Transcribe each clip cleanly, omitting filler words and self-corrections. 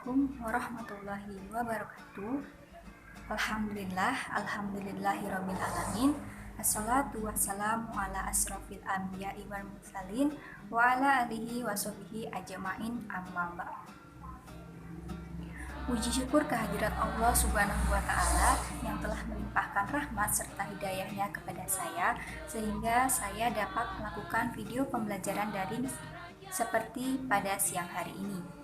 Assalamualaikum warahmatullahi wabarakatuh. Alhamdulillahirabbil alamin. Assalatu wassalamu ala asrofil anbiya'i wal mursalin wa ala alihi wa sahbihi ajmain, amma ba'd. Puji syukur kehadirat Allah Subhanahu wa Ta'ala yang telah melimpahkan rahmat serta hidayahnya kepada saya, sehingga saya dapat melakukan video pembelajaran daring seperti pada siang hari ini.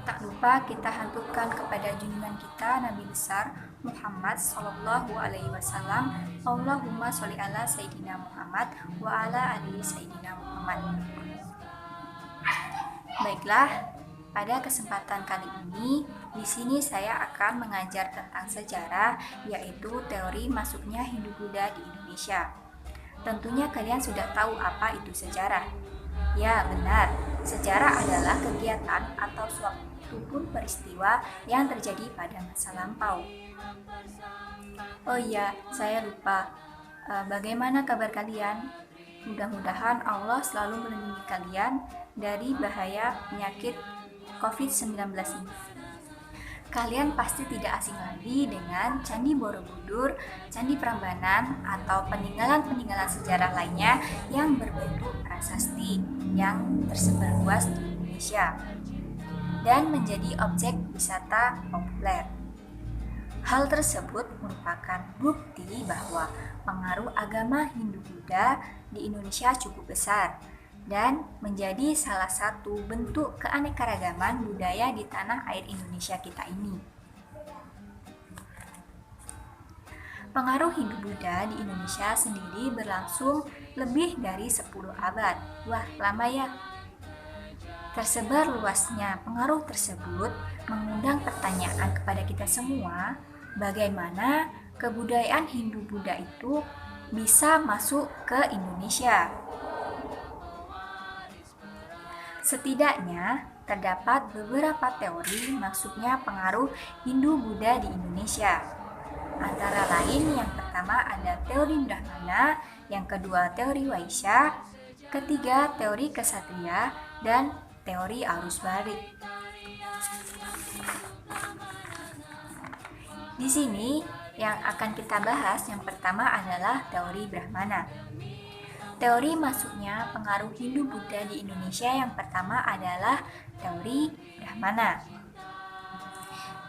Tak lupa kita hanturkan kepada junjungan kita Nabi besar Muhammad Sallallahu Alaihi Wasallam. Allahumma sholli ala Sayyidina Muhammad wa ala ali Sayyidina Muhammad. Baiklah, pada kesempatan kali ini di sini saya akan mengajar tentang sejarah, yaitu teori masuknya Hindu-Buddha di Indonesia. Tentunya kalian sudah tahu apa itu sejarah. Ya, benar. Sejarah adalah kegiatan atau suatu peristiwa yang terjadi pada masa lampau. Oh iya, saya lupa. Bagaimana kabar kalian? Mudah-mudahan Allah selalu melindungi kalian dari bahaya penyakit COVID-19 ini. Kalian pasti tidak asing lagi dengan Candi Borobudur, Candi Prambanan, atau peninggalan-peninggalan sejarah lainnya yang berbentuk prasasti yang tersebar luas di Indonesia dan menjadi objek wisata populer. Hal tersebut merupakan bukti bahwa pengaruh agama Hindu-Buddha di Indonesia cukup besar dan menjadi salah satu bentuk keanekaragaman budaya di tanah air Indonesia kita ini. Pengaruh Hindu-Buddha di Indonesia sendiri berlangsung lebih dari 10 abad. Wah, lama ya. Tersebar luasnya pengaruh tersebut mengundang pertanyaan kepada kita semua, bagaimana kebudayaan Hindu-Buddha itu bisa masuk ke Indonesia. Setidaknya terdapat beberapa teori masuknya pengaruh Hindu-Buddha di Indonesia. Antara lain, yang pertama ada teori Brahmana, yang kedua teori Waisya, ketiga teori Ksatria, dan teori arus balik. Di sini yang akan kita bahas yang pertama adalah teori Brahmana. Teori masuknya pengaruh Hindu-Buddha di Indonesia yang pertama adalah teori Brahmana,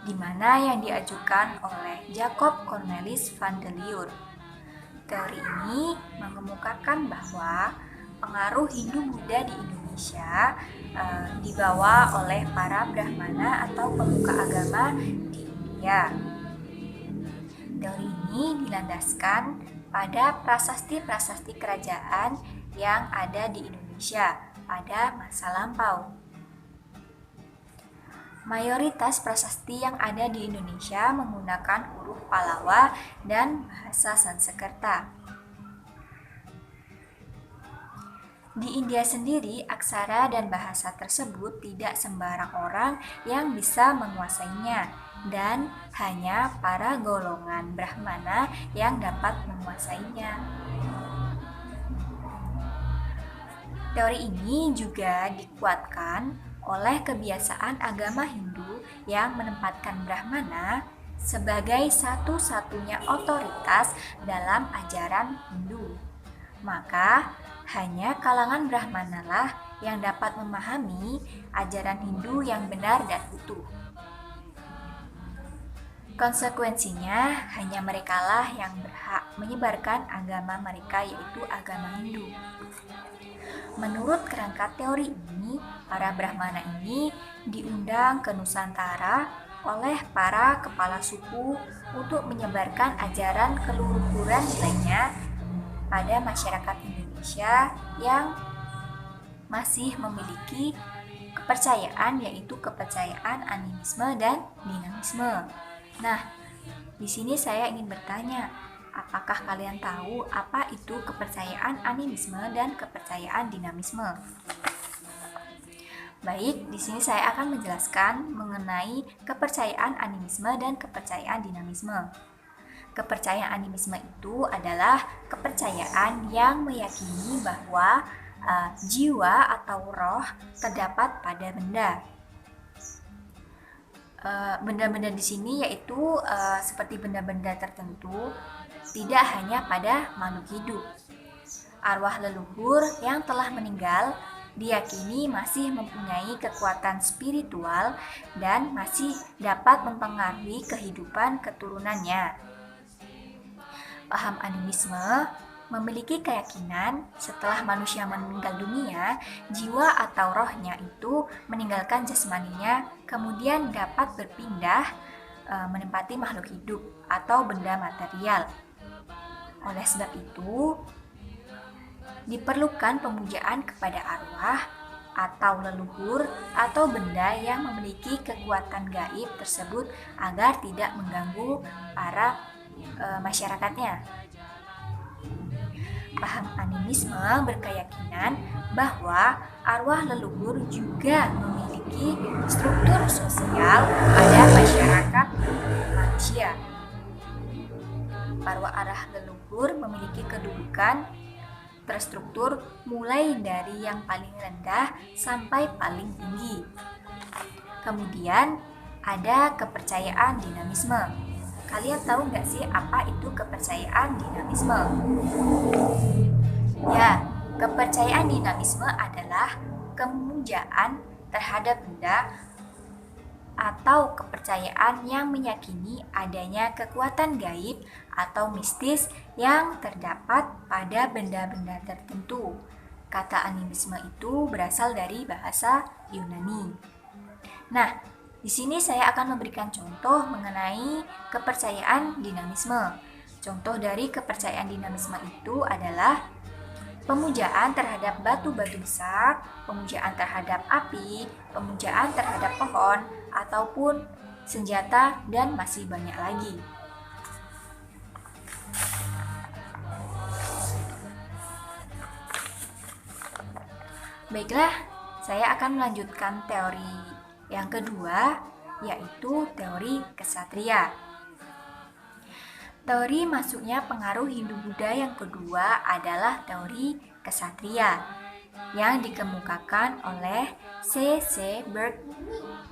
di mana yang diajukan oleh Jacob Cornelis van de Lier. Teori ini mengemukakan bahwa pengaruh Hindu-Buddha di Indonesia dibawa oleh para Brahmana atau pemuka agama di India. Teori ini dilandaskan pada prasasti-prasasti kerajaan yang ada di Indonesia pada masa lampau. Mayoritas prasasti yang ada di Indonesia menggunakan huruf Pallava dan bahasa Sanskerta. Di India sendiri, aksara dan bahasa tersebut tidak sembarang orang yang bisa menguasainya, dan hanya para golongan Brahmana yang dapat menguasainya. Teori ini juga dikuatkan oleh kebiasaan agama Hindu yang menempatkan Brahmana sebagai satu-satunya otoritas dalam ajaran Hindu. Maka, hanya kalangan Brahmana lah yang dapat memahami ajaran Hindu yang benar dan utuh. Konsekuensinya, hanya merekalah yang berhak menyebarkan agama mereka, yaitu agama Hindu. Menurut kerangka teori ini, para Brahmana ini diundang ke Nusantara oleh para kepala suku untuk menyebarkan ajaran keluhuran nilainya pada masyarakat Indonesia yang masih memiliki kepercayaan, yaitu kepercayaan animisme dan dinamisme. Nah, di sini saya ingin bertanya, apakah kalian tahu apa itu kepercayaan animisme dan kepercayaan dinamisme? Baik, di sini saya akan menjelaskan mengenai kepercayaan animisme dan kepercayaan dinamisme. Kepercayaan animisme itu adalah kepercayaan yang meyakini bahwa jiwa atau roh terdapat pada benda. benda-benda di sini yaitu seperti benda-benda tertentu, tidak hanya pada makhluk hidup. Arwah leluhur yang telah meninggal diyakini masih mempunyai kekuatan spiritual dan masih dapat mempengaruhi kehidupan keturunannya. Paham animisme memiliki keyakinan setelah manusia meninggal dunia, jiwa atau rohnya itu meninggalkan jasmaninya, kemudian dapat berpindah menempati makhluk hidup atau benda material. Oleh sebab itu, diperlukan pemujaan kepada arwah atau leluhur atau benda yang memiliki kekuatan gaib tersebut agar tidak mengganggu para masyarakatnya. Paham animisme berkeyakinan bahwa arwah leluhur juga memiliki struktur sosial pada masyarakat manusia. Para arwah leluhur memiliki kedudukan terstruktur mulai dari yang paling rendah sampai paling tinggi. Kemudian ada kepercayaan dinamisme. Kalian tahu nggak sih apa itu kepercayaan dinamisme? Ya, kepercayaan dinamisme adalah kemujaan terhadap benda atau kepercayaan yang meyakini adanya kekuatan gaib atau mistis yang terdapat pada benda-benda tertentu. Kata animisme itu berasal dari bahasa Yunani. Nah, di sini saya akan memberikan contoh mengenai kepercayaan dinamisme. Contoh dari kepercayaan dinamisme itu adalah pemujaan terhadap batu-batu besar, pemujaan terhadap api, pemujaan terhadap pohon, ataupun senjata, dan masih banyak lagi. Baiklah, saya akan melanjutkan teori yang kedua, yaitu teori kesatria. Teori masuknya pengaruh Hindu-Buddha yang kedua adalah teori kesatria yang dikemukakan oleh C.C. Burt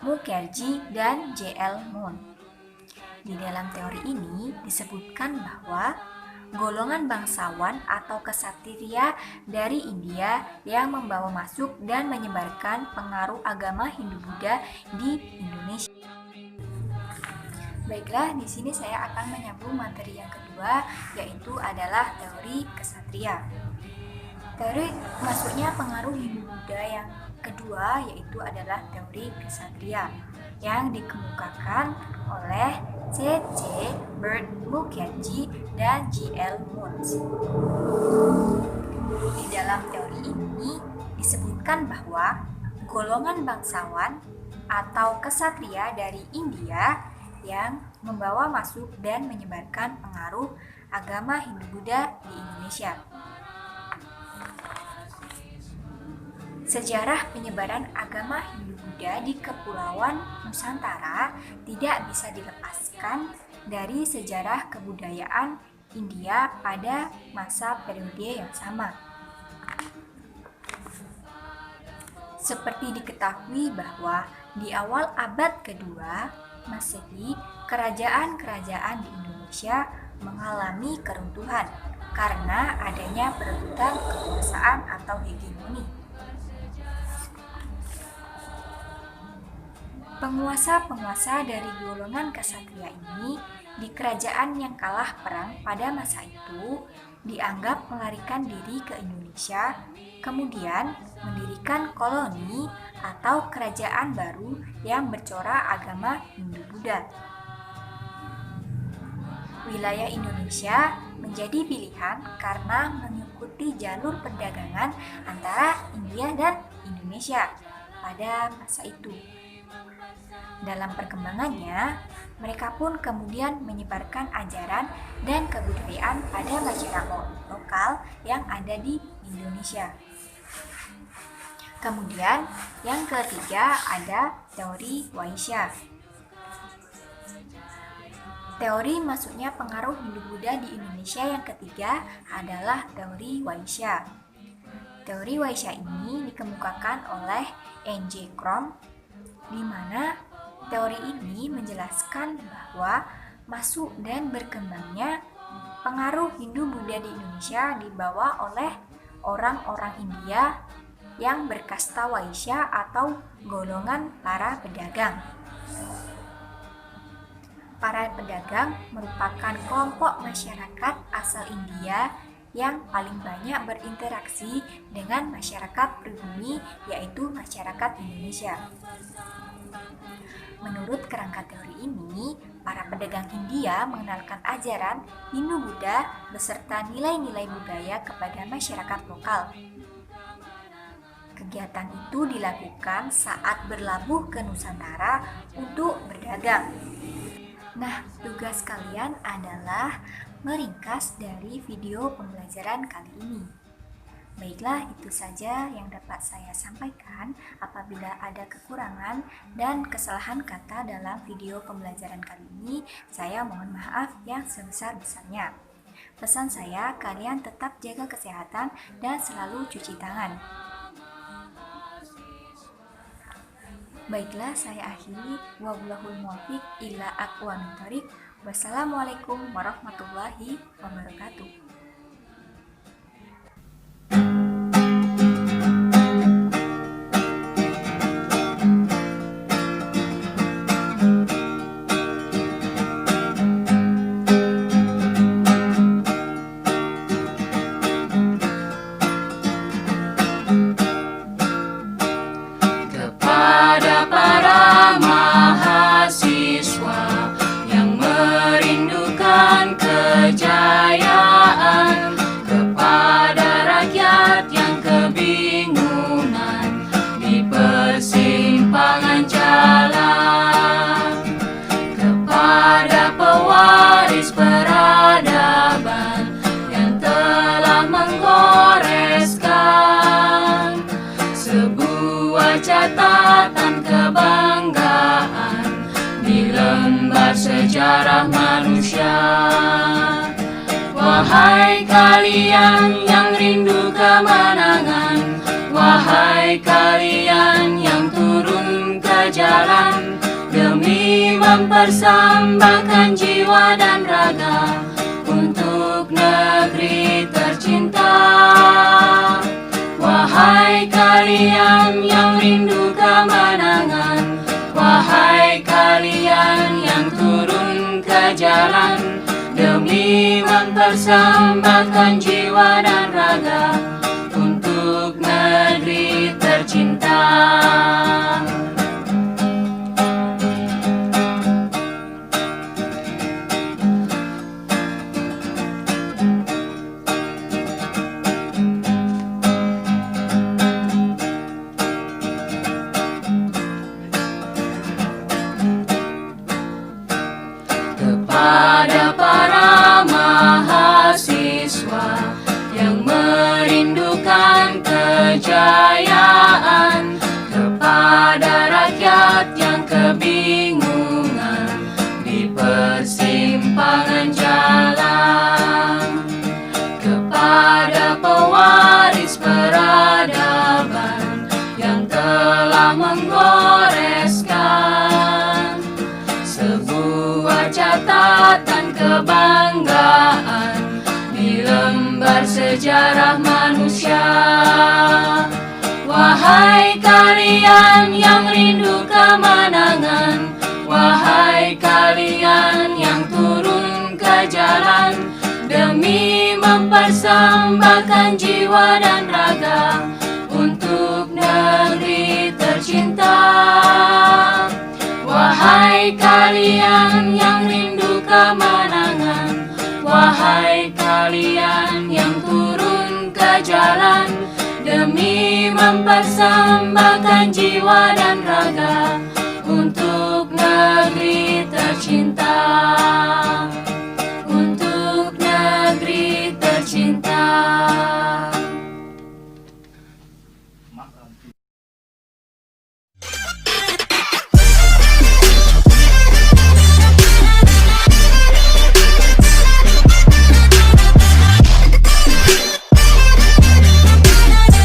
Mukherjee dan J.L. Moon. Di dalam teori ini disebutkan bahwa golongan bangsawan atau kesatria dari India yang membawa masuk dan menyebarkan pengaruh agama Hindu-Buddha di Indonesia. Baiklah, di sini saya akan menyambung materi yang kedua, yaitu adalah teori kesatria. Teori masuknya pengaruh Hindu-Buddha yang kedua, yaitu adalah teori kesatria, yang dikemukakan oleh C.C. Burt Mukherjee dan J.L. Moon. Di dalam teori ini disebutkan bahwa golongan bangsawan atau kesatria dari India yang membawa masuk dan menyebarkan pengaruh agama Hindu-Buddha di Indonesia. Sejarah penyebaran agama Hindu-Buddha di Kepulauan Nusantara tidak bisa dilepaskan dari sejarah kebudayaan India pada masa periode yang sama. Seperti diketahui bahwa di awal abad kedua Masehi, kerajaan-kerajaan di Indonesia mengalami keruntuhan karena adanya perebutan kekuasaan atau hegemoni. Penguasa-penguasa dari golongan kesatria ini di kerajaan yang kalah perang pada masa itu dianggap melarikan diri ke Indonesia, kemudian mendirikan koloni atau kerajaan baru yang bercorak agama Hindu-Buddha. Wilayah Indonesia menjadi pilihan karena mengikuti jalur perdagangan antara India dan Indonesia pada masa itu. Dalam perkembangannya, mereka pun kemudian menyebarkan ajaran dan kebudayaan pada masyarakat lokal yang ada di Indonesia. Kemudian, yang ketiga ada teori Waisya. Teori masuknya pengaruh Hindu-Buddha di Indonesia yang ketiga adalah teori Waisya. Teori Waisya ini dikemukakan oleh N.J. Crom, di mana teori teori ini menjelaskan bahwa masuk dan berkembangnya pengaruh Hindu-Buddha di Indonesia dibawa oleh orang-orang India yang berkasta Waisya atau golongan para pedagang. Para pedagang merupakan kelompok masyarakat asal India yang paling banyak berinteraksi dengan masyarakat pribumi, yaitu masyarakat Indonesia. Menurut kerangka teori ini, para pedagang Hindia mengenalkan ajaran Hindu-Buddha beserta nilai-nilai budaya kepada masyarakat lokal. Kegiatan itu dilakukan saat berlabuh ke Nusantara untuk berdagang. Nah, tugas kalian adalah meringkas dari video pembelajaran kali ini. Baiklah, itu saja yang dapat saya sampaikan. Apabila ada kekurangan dan kesalahan kata dalam video pembelajaran kali ini, saya mohon maaf yang sebesar-besarnya. Pesan saya, kalian tetap jaga kesehatan dan selalu cuci tangan. Baiklah, saya akhiri. Wallahul muwaffiq ila aqwamit thoriq. Wassalamualaikum warahmatullahi wabarakatuh. Kejayaan kepada rakyat yang kebingungan di persimpangan jalan, kepada pewaris peradaban yang telah menggoreskan sebuah catatan kebanggaan di lembar sejarah manusia. Wahai kalian yang rindu kemenangan, wahai kalian yang turun ke jalan demi mempersembahkan jiwa dan raga untuk negeri tercinta. Wahai kalian yang rindu kemenangan, wahai kalian yang turun ke jalan demi mempersembahkan jiwa dan raga untuk negeri tercinta. Kepada para mahasiswa yang merindukan kejayaan, kepada rakyat yang kebingungan di persimpangan jalan, kepada pewaris peradaban yang telah menggoreskan sebuah catatan kebanggaan di lembar sejarah manusia. Wahai kalian yang rindu kemenangan, wahai kalian yang turun ke jalan demi mempersembahkan jiwa dan raga untuk negeri tercinta. Wahai kalian yang rindu kemenangan, wahai kalian yang turun ke jalan demi mempersembahkan jiwa dan raga untuk negeri tercinta, untuk negeri tercinta.